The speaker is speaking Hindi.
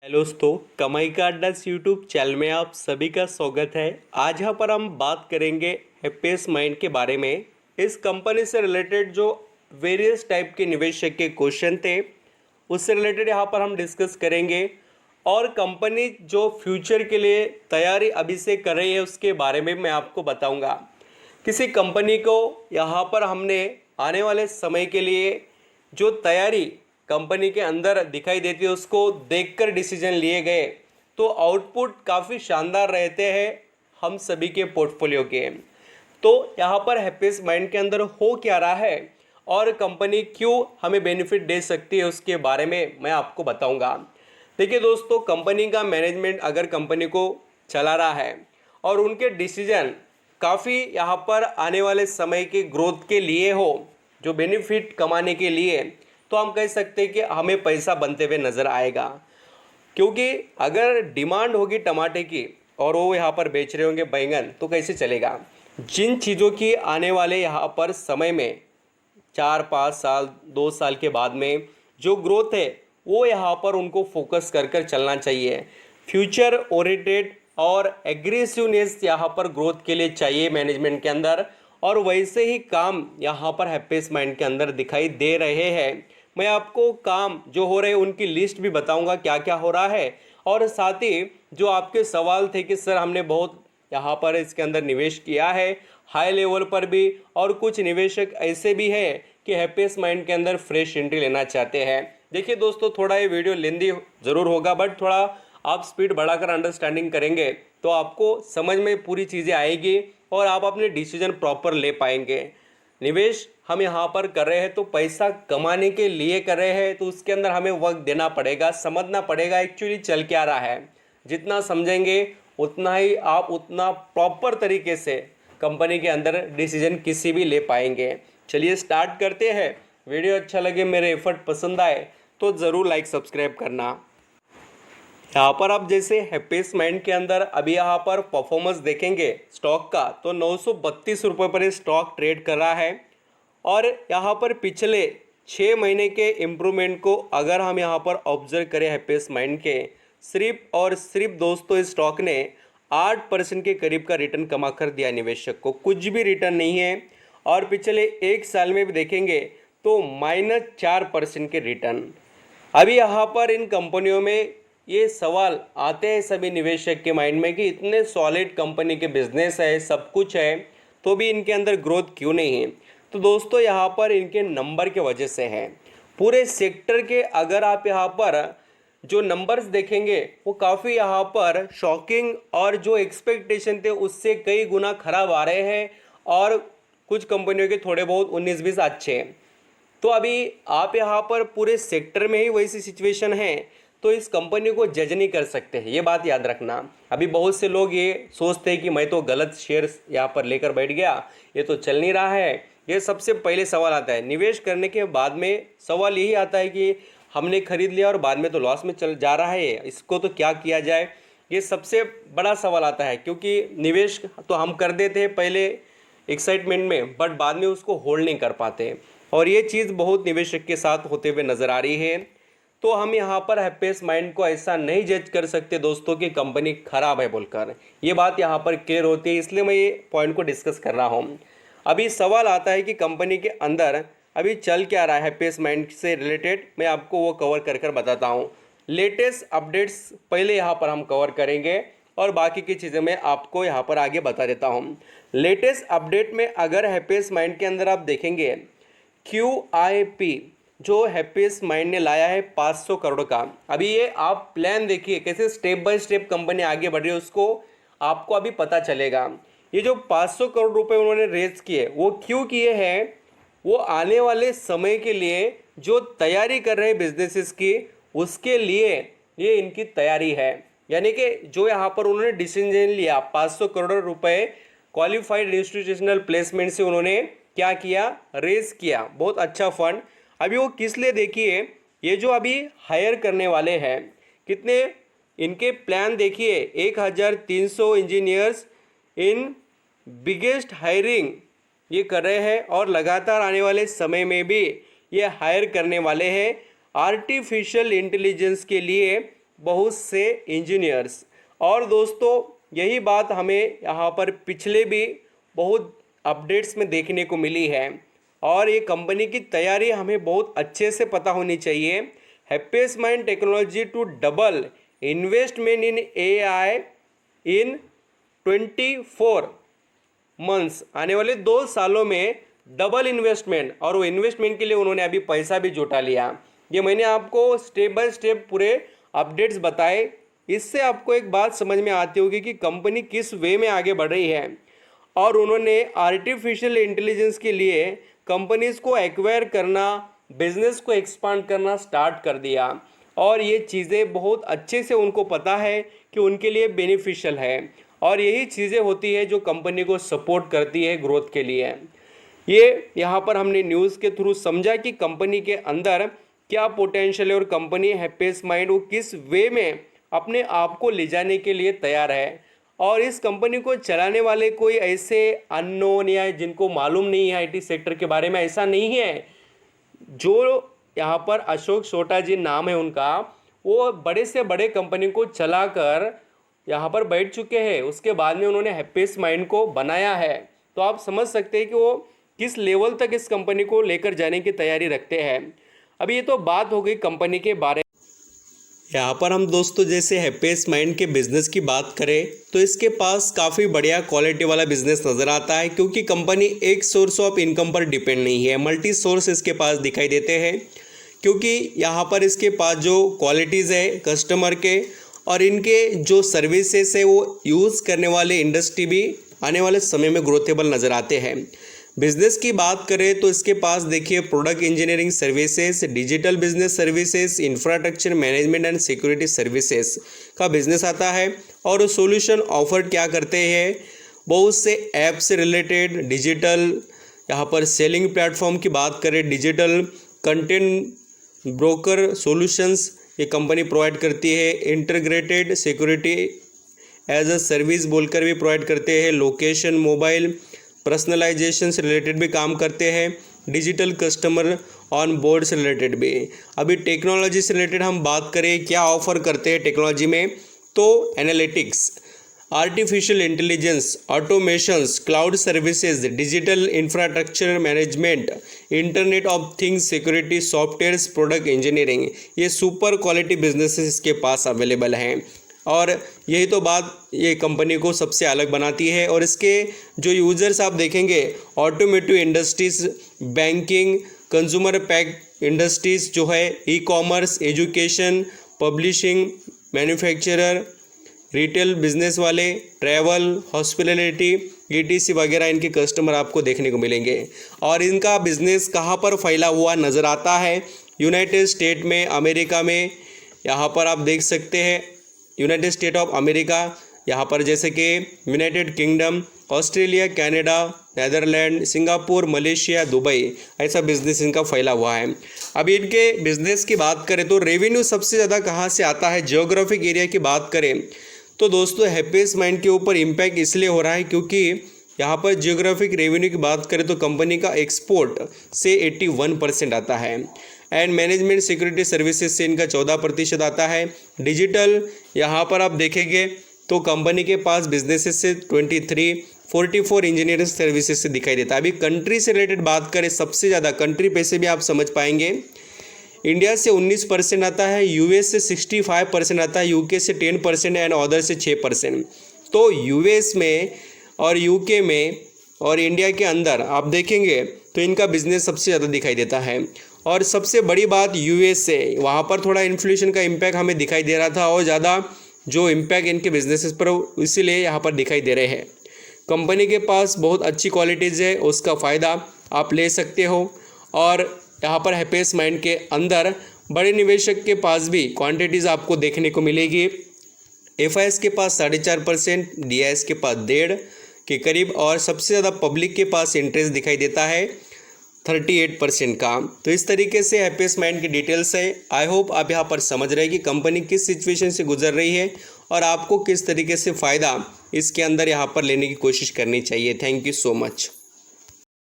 हेलो दोस्तों, कमाई का अड्डा यूट्यूब चैनल में आप सभी का स्वागत है। आज यहाँ पर हम बात करेंगे हैप्पीएस्ट माइंड के बारे में। इस कंपनी से रिलेटेड जो वेरियस टाइप के निवेशक के क्वेश्चन थे उससे रिलेटेड यहाँ पर हम डिस्कस करेंगे, और कंपनी जो फ्यूचर के लिए तैयारी अभी से कर रही है उसके बारे में मैं आपको बताऊँगा। किसी कंपनी को यहाँ पर हमने आने वाले समय के लिए जो तैयारी कंपनी के अंदर दिखाई देती है उसको देखकर डिसीजन लिए गए तो आउटपुट काफ़ी शानदार रहते हैं हम सभी के पोर्टफोलियो के। तो यहाँ पर हैप्पीएस्ट माइंड के अंदर हो क्या रहा है और कंपनी क्यों हमें बेनिफिट दे सकती है उसके बारे में मैं आपको बताऊंगा। देखिए दोस्तों, कंपनी का मैनेजमेंट अगर कंपनी को चला रहा है और उनके डिसीजन काफ़ी यहाँ पर आने वाले समय के ग्रोथ के लिए हो, जो बेनिफिट कमाने के लिए, तो हम कह सकते हैं कि हमें पैसा बनते हुए नज़र आएगा। क्योंकि अगर डिमांड होगी टमाटे की और वो यहाँ पर बेच रहे होंगे बैंगन, तो कैसे चलेगा। जिन चीज़ों की आने वाले यहाँ पर समय में 4-5 साल 2 साल के बाद में जो ग्रोथ है वो यहाँ पर उनको फोकस कर कर चलना चाहिए। फ्यूचर ओरिएंटेड और एग्रेसिवनेस यहाँ पर ग्रोथ के लिए चाहिए मैनेजमेंट के अंदर, और वैसे ही काम यहाँ पर हैप्पीएस्ट माइंड के अंदर दिखाई दे रहे हैं। मैं आपको काम जो हो रहे हैं उनकी लिस्ट भी बताऊंगा क्या क्या हो रहा है, और साथ ही जो आपके सवाल थे कि सर हमने बहुत यहाँ पर इसके अंदर निवेश किया है हाई लेवल पर भी, और कुछ निवेशक ऐसे भी हैं कि हैप्पीएस्ट माइंड के अंदर फ्रेश एंट्री लेना चाहते हैं। देखिए दोस्तों, थोड़ा ये वीडियो लेंदी ज़रूर होगा, बट थोड़ा आप स्पीड बढ़ाकर अंडरस्टैंडिंग करेंगे तो आपको समझ में पूरी चीज़ें आएगी और आप अपने डिसीजन प्रॉपर ले पाएंगे। निवेश हम यहाँ पर कर रहे हैं तो पैसा कमाने के लिए कर रहे हैं, तो उसके अंदर हमें वक्त देना पड़ेगा, समझना पड़ेगा एक्चुअली चल क्या रहा है। जितना समझेंगे उतना ही आप उतना प्रॉपर तरीके से कंपनी के अंदर डिसीजन किसी भी ले पाएंगे। चलिए स्टार्ट करते हैं। वीडियो अच्छा लगे, मेरे एफर्ट पसंद आए तो ज़रूर लाइक सब्सक्राइब करना। यहाँ पर आप जैसे हैप्पीएस्ट माइंड के अंदर अभी यहाँ पर परफॉर्मेंस देखेंगे स्टॉक का, तो 932 रुपये पर स्टॉक ट्रेड कर रहा है। और यहाँ पर पिछले 6 महीने के इम्प्रूवमेंट को अगर हम यहाँ पर ऑब्जर्व करें हैप्पीएस्ट माइंड के, सिर्फ और सिर्फ दोस्तों इस स्टॉक ने 8% के करीब का रिटर्न कमा कर दिया निवेशक को, कुछ भी रिटर्न नहीं है। और पिछले 1 साल में भी देखेंगे तो -4% के रिटर्न। अभी यहाँ पर इन कंपनियों में ये सवाल आते हैं सभी निवेशक के माइंड में कि इतने सॉलिड कंपनी के बिजनेस है, सब कुछ है, तो भी इनके अंदर ग्रोथ क्यों नहीं है। तो दोस्तों यहाँ पर इनके नंबर के वजह से है। पूरे सेक्टर के अगर आप यहाँ पर जो नंबर्स देखेंगे वो काफ़ी यहाँ पर शॉकिंग और जो एक्सपेक्टेशन थे उससे कई गुना खराब आ रहे हैं, और कुछ कंपनियों के थोड़े बहुत 19-20 अच्छे हैं। तो अभी आप यहाँ पर पूरे सेक्टर में ही वैसी सिचुएशन है तो इस कंपनी को जज नहीं कर सकते, ये बात याद रखना। अभी बहुत से लोग ये सोचते हैं कि मैं तो गलत शेयर्स यहाँ पर लेकर बैठ गया, ये तो चल नहीं रहा है। ये सबसे पहले सवाल आता है। निवेश करने के बाद में सवाल यही आता है कि हमने खरीद लिया और बाद में तो लॉस में चल जा रहा है, इसको तो क्या किया जाए। ये सबसे बड़ा सवाल आता है, क्योंकि निवेश तो हम कर देते हैं पहले एक्साइटमेंट में, बट बाद में उसको होल्ड नहीं कर पाते, और ये चीज़ बहुत निवेशक के साथ होते हुए नज़र आ रही है। तो हम यहाँ पर हैप्पीएस्ट माइंड को ऐसा नहीं जज कर सकते दोस्तों कि कंपनी खराब है बोलकर, ये बात यहाँ पर क्लियर होती है, इसलिए मैं ये पॉइंट को डिस्कस कर रहा हूँ। अभी सवाल आता है कि कंपनी के अंदर अभी चल क्या रहा है हैप्पीएस्ट माइंड से रिलेटेड, मैं आपको वो कवर कर कर बताता हूँ। लेटेस्ट अपडेट्स पहले यहाँ पर हम कवर करेंगे और बाकी की चीज़ें मैं आपको यहाँ पर आगे बता देता हूँ। लेटेस्ट अपडेट में अगर हैप्पीएस्ट माइंड के अंदर आप देखेंगे QIP जो हैप्पीएस्ट माइंड ने लाया है 500 करोड़ का। अभी ये आप प्लान देखिए कैसे स्टेप बाय स्टेप कंपनी आगे बढ़ रही है, उसको आपको अभी पता चलेगा। ये जो 500 करोड़ रुपए उन्होंने रेज किए वो क्यों किए हैं, वो आने वाले समय के लिए जो तैयारी कर रहे हैं बिजनेसेस की, उसके लिए ये इनकी तैयारी है। यानी कि जो यहाँ पर उन्होंने डिसीजन लिया 500 करोड़ रुपए क्वालिफाइड इंस्टीट्यूशनल प्लेसमेंट से उन्होंने क्या किया, रेज किया, बहुत अच्छा फंड। अभी वो किस लिए, देखिए ये जो अभी हायर करने वाले हैं कितने, इनके प्लान देखिए 1300 इंजीनियर्स इन बिगेस्ट हायरिंग ये कर रहे हैं, और लगातार आने वाले समय में भी ये हायर करने वाले हैं आर्टिफिशियल इंटेलिजेंस के लिए बहुत से इंजीनियर्स। और दोस्तों यही बात हमें यहाँ पर पिछले भी बहुत अपडेट्स में देखने को मिली है, और ये कंपनी की तैयारी हमें बहुत अच्छे से पता होनी चाहिए। Happiest minds technology to double investment in AI in 24 months, आने वाले 2 सालों में डबल इन्वेस्टमेंट, और वो इन्वेस्टमेंट के लिए उन्होंने अभी पैसा भी जुटा लिया। ये मैंने आपको स्टेप बाय स्टेप पूरे अपडेट्स बताए। इससे आपको एक बात समझ में आती होगी कि कंपनी किस वे में आगे बढ़ रही है। और उन्होंने आर्टिफिशियल इंटेलिजेंस के लिए कंपनीज को एक्वायर करना, बिजनेस को एक्सपांड करना स्टार्ट कर दिया, और ये चीज़ें बहुत अच्छे से उनको पता है कि उनके लिए बेनिफिशियल है, और यही चीज़ें होती है जो कंपनी को सपोर्ट करती है ग्रोथ के लिए। ये यहाँ पर हमने न्यूज़ के थ्रू समझा कि कंपनी के अंदर क्या पोटेंशियल है, और कंपनी हैप्पीएस्ट माइंड वो किस वे में अपने आप को ले जाने के लिए तैयार है। और इस कंपनी को चलाने वाले कोई ऐसे अननोन या जिनको मालूम नहीं है IT सेक्टर के बारे में, ऐसा नहीं है। जो यहाँ पर अशोक सोटा जी नाम है उनका, वो बड़े से बड़े कंपनी को चलाकर यहाँ पर बैठ चुके हैं, उसके बाद में उन्होंने हैप्पीएस्ट माइंड को बनाया है। तो आप समझ सकते हैं कि वो किस लेवल तक इस कंपनी को लेकर जाने की तैयारी रखते हैं। अभी ये तो बात हो गई कंपनी के बारे में। यहाँ पर हम दोस्तों जैसे हैप्पीएस्ट माइंड के बिज़नेस की बात करें तो इसके पास काफ़ी बढ़िया क्वालिटी वाला बिजनेस नज़र आता है, क्योंकि कंपनी एक सोर्स ऑफ इनकम पर डिपेंड नहीं है, मल्टी सोर्स इसके पास दिखाई देते हैं। क्योंकि यहाँ पर इसके पास जो क्वालिटीज़ है कस्टमर के और इनके जो सर्विसेज है वो यूज़ करने वाले इंडस्ट्री भी आने वाले समय में ग्रोथेबल नज़र आते हैं। बिजनेस की बात करें तो इसके पास देखिए product engineering services, digital business services, infrastructure management and security services का बिजनेस आता है। और सॉल्यूशन ऑफर क्या करते हैं, बहुत से ऐप से रिलेटेड डिजिटल, यहाँ पर सेलिंग प्लेटफॉर्म की बात करें, डिजिटल कंटेंट ब्रोकर सॉल्यूशंस ये कंपनी प्रोवाइड करती है। Integrated security as a service बोलकर भी प्रोवाइड करते हैं। लोकेशन, मोबाइल पर्सनलाइजेशन से रिलेटेड भी काम करते हैं। डिजिटल कस्टमर ऑन बोर्ड से रिलेटेड भी। अभी टेक्नोलॉजी से रिलेटेड हम बात करें क्या ऑफर करते हैं टेक्नोलॉजी में, तो analytics, artificial intelligence, automations, cloud services, digital infrastructure management, internet of things, security softwares, product engineering, ये सुपर क्वालिटी बिजनेसेस इसके पास अवेलेबल हैं। और यही तो बात ये कंपनी को सबसे अलग बनाती है। और इसके जो यूज़र्स आप देखेंगे, automotive industries, banking, consumer pack industries जो है, e commerce, education, publishing, manufacturer, retail business वाले, ट्रैवल, हॉस्पिटैलिटी, ETC वगैरह इनके कस्टमर आपको देखने को मिलेंगे। और इनका बिजनेस कहाँ पर फैला हुआ नज़र आता है, यूनाइटेड स्टेट में, अमेरिका में। यहाँ पर आप देख सकते हैं यूनाइटेड स्टेट ऑफ अमेरिका, यहाँ पर जैसे कि United kingdom, Australia, Canada, Netherland, Singapore, Malaysia, Dubai, ऐसा बिजनेस इनका फैला हुआ है। अभी इनके बिजनेस की बात करें तो रेवेन्यू सबसे ज़्यादा कहाँ से आता है, जियोग्राफिक एरिया की बात करें तो दोस्तों हैप्पीएस्ट माइंड के ऊपर इम्पैक्ट इसलिए हो रहा है क्योंकि यहाँ पर जियोग्राफिक रेवेन्यू की बात करें तो कंपनी का एक्सपोर्ट से 81% आता है, एंड मैनेजमेंट सिक्योरिटी सर्विसेज से इनका 14% आता है। डिजिटल यहाँ पर आप देखेंगे तो कंपनी के पास बिजनेसेस से 44 इंजीनियरिंग सर्विसेज से दिखाई देता है। अभी कंट्री से रिलेटेड बात करें, सबसे ज़्यादा कंट्री पे से भी आप समझ पाएंगे, इंडिया से 19% आता है, US से 65% आता है, UK से 10% एंड अदर से 6%। तो US में और UK में और इंडिया के अंदर आप देखेंगे तो इनका बिजनेस सबसे ज़्यादा दिखाई देता है। और सबसे बड़ी बात USA, वहाँ पर थोड़ा इन्फ्लेशन का इम्पैक्ट हमें दिखाई दे रहा था और ज़्यादा जो इम्पैक्ट इनके बिजनेसेस पर इसीलिए यहाँ पर दिखाई दे रहे हैं। कंपनी के पास बहुत अच्छी क्वालिटीज़ है, उसका फ़ायदा आप ले सकते हो। और यहाँ पर हैप्पीएस्ट माइंड के अंदर बड़े निवेशक के पास भी क्वांटिटीज़ आपको देखने को मिलेगी। FIS के पास 4.5%, DIS के पास 1.5 के करीब, और सबसे ज़्यादा पब्लिक के पास इंटरेस्ट दिखाई देता है 38% का। तो इस तरीके से हैप्पीएस्ट माइंड की डिटेल्स है। आई होप आप यहाँ पर समझ रहे हैं कि कंपनी किस सिचुएशन से गुजर रही है और आपको किस तरीके से फ़ायदा इसके अंदर यहाँ पर लेने की कोशिश करनी चाहिए। Thank you so much.